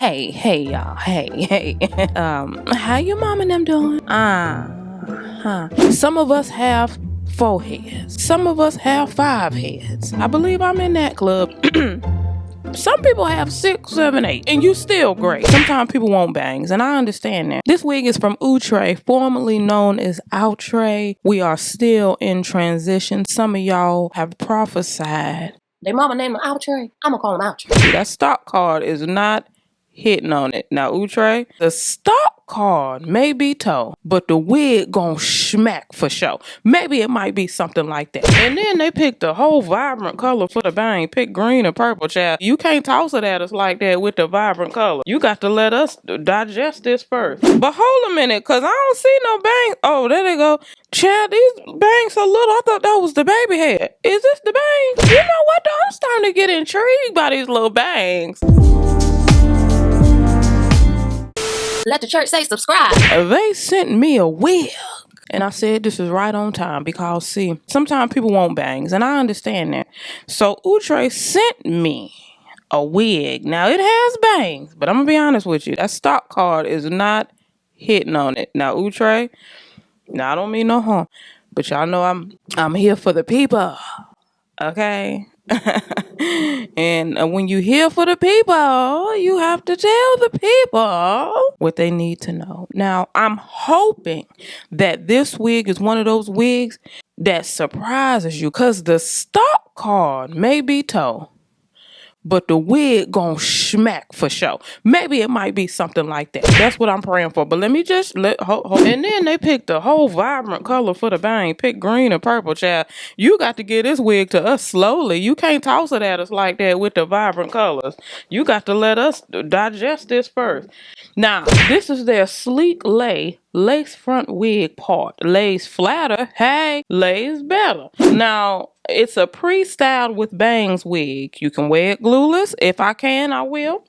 Hey, y'all. Hey. How your mom and them doing? Some of us have 4 heads. Some of us have 5 heads. I believe I'm in that club. Some people have 6, 7, 8, and you still great. Sometimes people want bangs, and I understand that. This wig is from Outre, formerly known as Outre. We are still in transition. Some of y'all have prophesied. They mama named him Outre. I'ma call him Outre. That stock card is not hitting on it. Now, Outre, the stock card may be toe, but the wig gon' smack for sure. Maybe it might be something like that. And then they picked a whole vibrant color for the bang. Pick green or purple, child. You can't toss it at us like that with the vibrant color. You got to let us digest this first. But hold a minute, cause I don't see no bang. Oh, there they go. Child, these bangs so little, I thought that was the baby head. Is this the bang? You know what though? I'm starting to get intrigued by these little bangs. Let the church say subscribe. They sent me a wig. And I said this is right on time because, see, sometimes people want bangs, and I understand that. So Outre sent me a wig. Now, it has bangs, but I'm going to be honest with you. That stock card is not hitting on it. Now, Outre, now I don't mean no harm, but y'all know I'm here for the people, okay? And when you here for the people, you have to tell the people what they need to know. Now, I'm hoping that this wig is one of those wigs that surprises you, because the stock card may be toe, but the wig gon' smack for sure. Maybe it might be something like that. That's what I'm praying for. But let me just and then they picked a whole vibrant color for the bang. Pick green or purple, child. You got to get this wig to us slowly. You can't toss it at us like that with the vibrant colors. You got to let us digest this first. Now, this is their SleekLay lace front wig part. Lays flatter. Hey, lays better. Now, it's a pre-styled with bangs wig. You can wear it glueless. If I can, I will.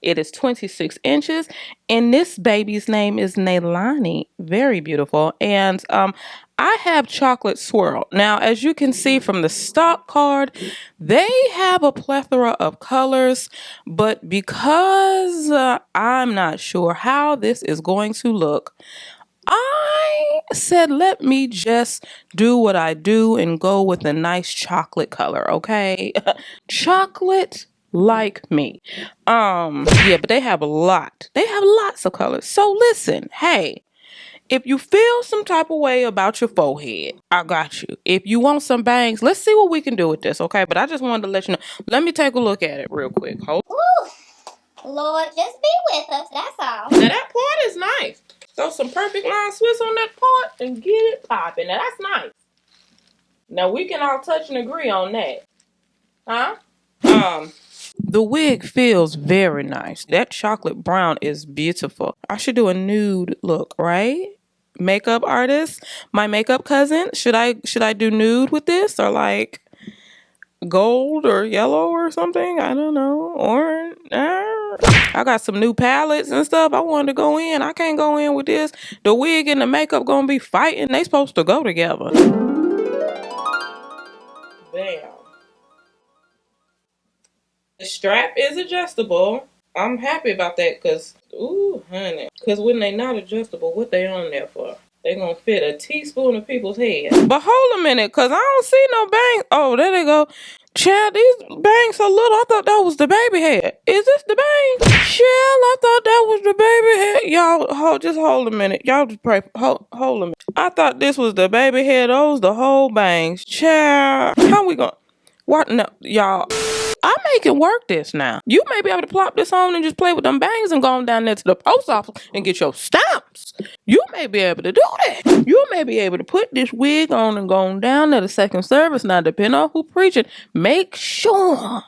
It is 26 inches. And this baby's name is Nailani. Very beautiful. And I have chocolate swirl. Now, as you can see from the stock card, they have a plethora of colors. But because I'm not sure how this is going to look, I said, let me just do what I do and go with a nice chocolate color, okay? Chocolate like me. Yeah, but they have a lot. They have lots of colors. So listen, hey, if you feel some type of way about your forehead, I got you. If you want some bangs, let's see what we can do with this, okay? But I just wanted to let you know. Let me take a look at it real quick. Hold. Ooh, Lord, just be with us, that's all. Now that part is nice. Throw some perfect line Swiss on that part and get it popping. Now that's nice. Now we can all touch and agree on that. Huh? The wig feels very nice. That chocolate brown is beautiful. I should do a nude look, right? Makeup artist, my makeup cousin. Should I do nude with this, or like gold or yellow or something? I don't know. Orange. I got some new palettes and stuff. I wanted to go in. I can't go in with this. The wig and the makeup gonna be fighting. They supposed to go together. Bam. The strap is adjustable. I'm happy about that because, ooh, honey. Because when they not adjustable, what they on there for? They gonna fit a teaspoon of people's head. But hold a minute, because I don't see no bangs. Oh, there they go. Child, these bangs so little, I thought that was the baby head. Is this the bang? Child, I thought that was the baby head. Y'all, just hold a minute. Y'all just pray. Hold a minute. I thought this was the baby head. Those the whole bangs. Child, how we gonna... What? No, y'all. I make it work this now. You may be able to plop this on and just play with them bangs and go on down there to the post office and get your stamps. You may be able to do that. You may be able to put this wig on and go on down to the second service. Now, depending on who preaching, make sure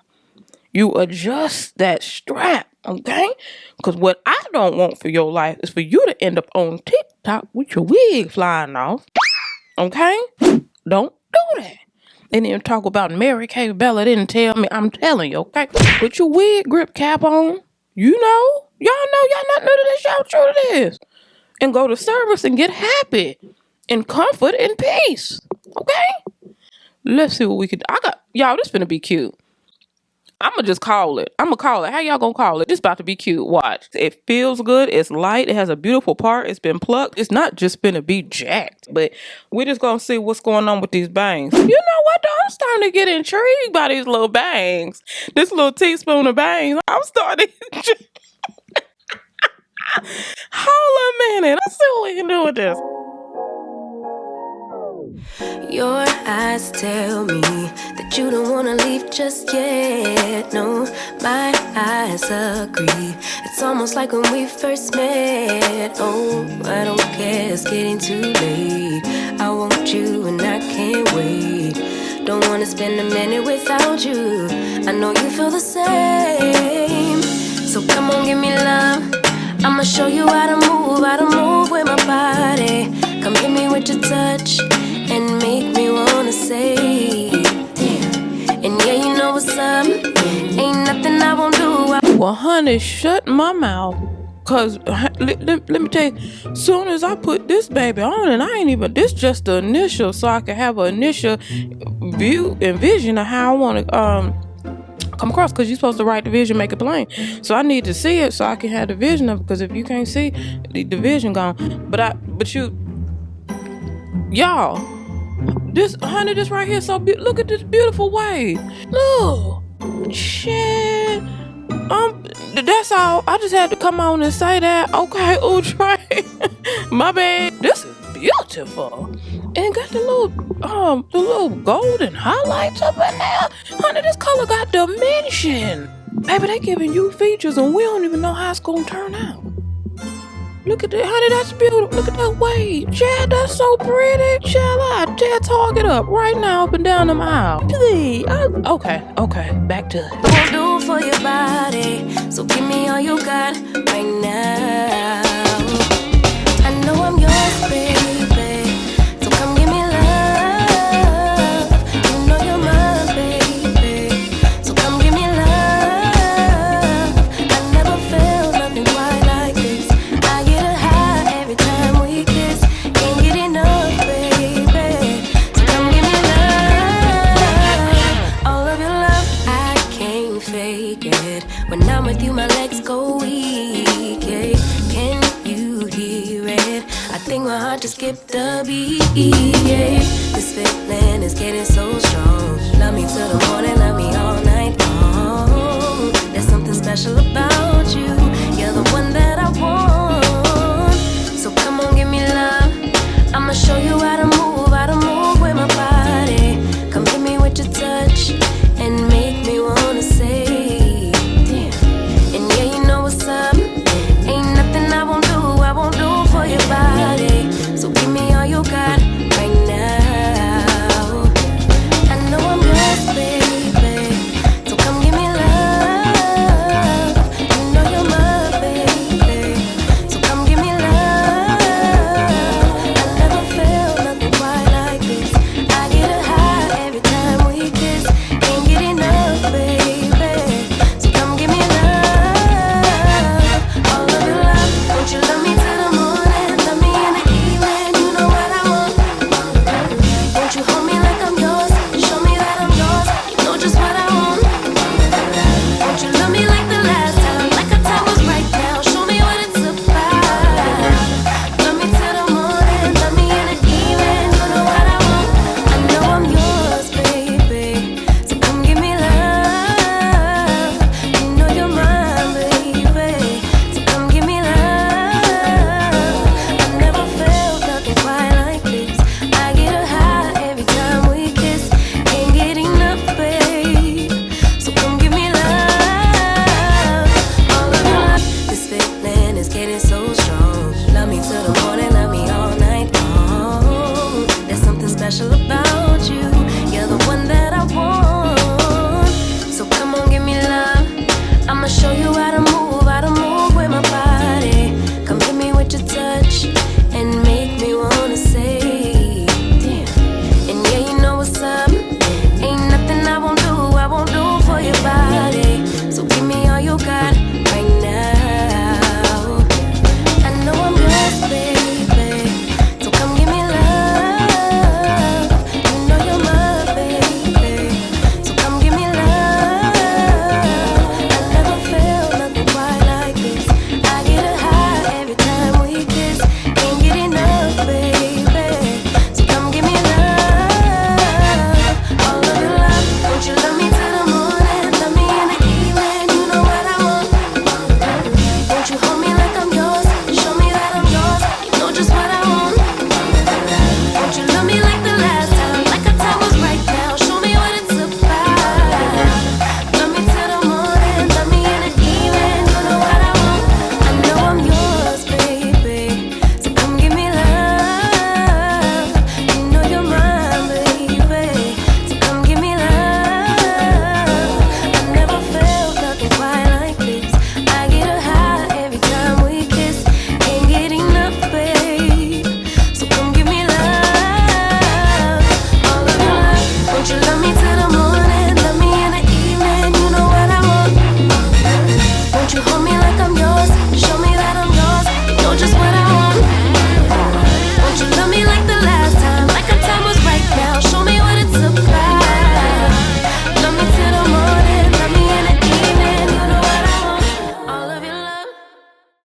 you adjust that strap, okay? Because what I don't want for your life is for you to end up on TikTok with your wig flying off, okay? Don't do that. They didn't talk about Mary Kay Bella didn't tell me. I'm telling you, okay? Put your wig grip cap on. You know. Y'all not new to this. Y'all true to this. And go to service and get happy. In comfort and peace. Okay? Let's see what we can do. Y'all, this finna be cute. I'ma just call it. I'ma call it. How y'all gonna call it? This about to be cute. Watch. It feels good. It's light. It has a beautiful part. It's been plucked. It's not just gonna be jacked. But we're just gonna see what's going on with these bangs. You know what, though? I'm starting to get intrigued by these little bangs. This little teaspoon of bangs. I'm starting to... Hold a minute. Let's see what we can do with this. Your eyes tell me that you don't wanna leave just yet. No, my eyes agree. It's almost like when we first met. Oh, I don't care, it's getting too late. I want you and I can't wait. Don't wanna spend a minute without you. I know you feel the same. So come on, give me love. I'ma show you how to move with my body. Come hit me with your touch and make me wanna say, damn. And yeah, you know what's up. Ain't nothing I won't do. Well, honey, shut my mouth. Cause let me tell you, soon as I put this baby on, and I ain't even, this just the initial, so I can have an initial view and vision of how I want to come across, because you're supposed to write the vision, make it plain. So I need to see it so I can have the vision of it, because if you can't see, the vision gone. But y'all, this, honey, this right here, so look at this beautiful wave. Look, shit. That's all. I just had to come on and say that. Okay, Outre. My bad. This is beautiful. And got the little golden highlights up in there. Honey, this color got dimension. Baby, they giving you features and we don't even know how it's gonna turn out. Look at that, honey, that's beautiful. Look at that wave. Chad, that's so pretty. Chad, Chad, target up right now up and down them aisle. Okay, back to it. Won't do for your body, so give me all you got right now. I know I'm yours, baby, so come give me love. You know you're mine, baby, so come give me love. I never felt nothing quite like this. I get a high every time we kiss. Can't get enough, baby, so come give me love. All of your love, I can't fake it. When I'm with you, my legs go weak. Yeah. Can you hear it? I think my heart just skipped a beat. Yeah. This feeling is getting so strong. Love me till the morning, love me all night long. There's something special about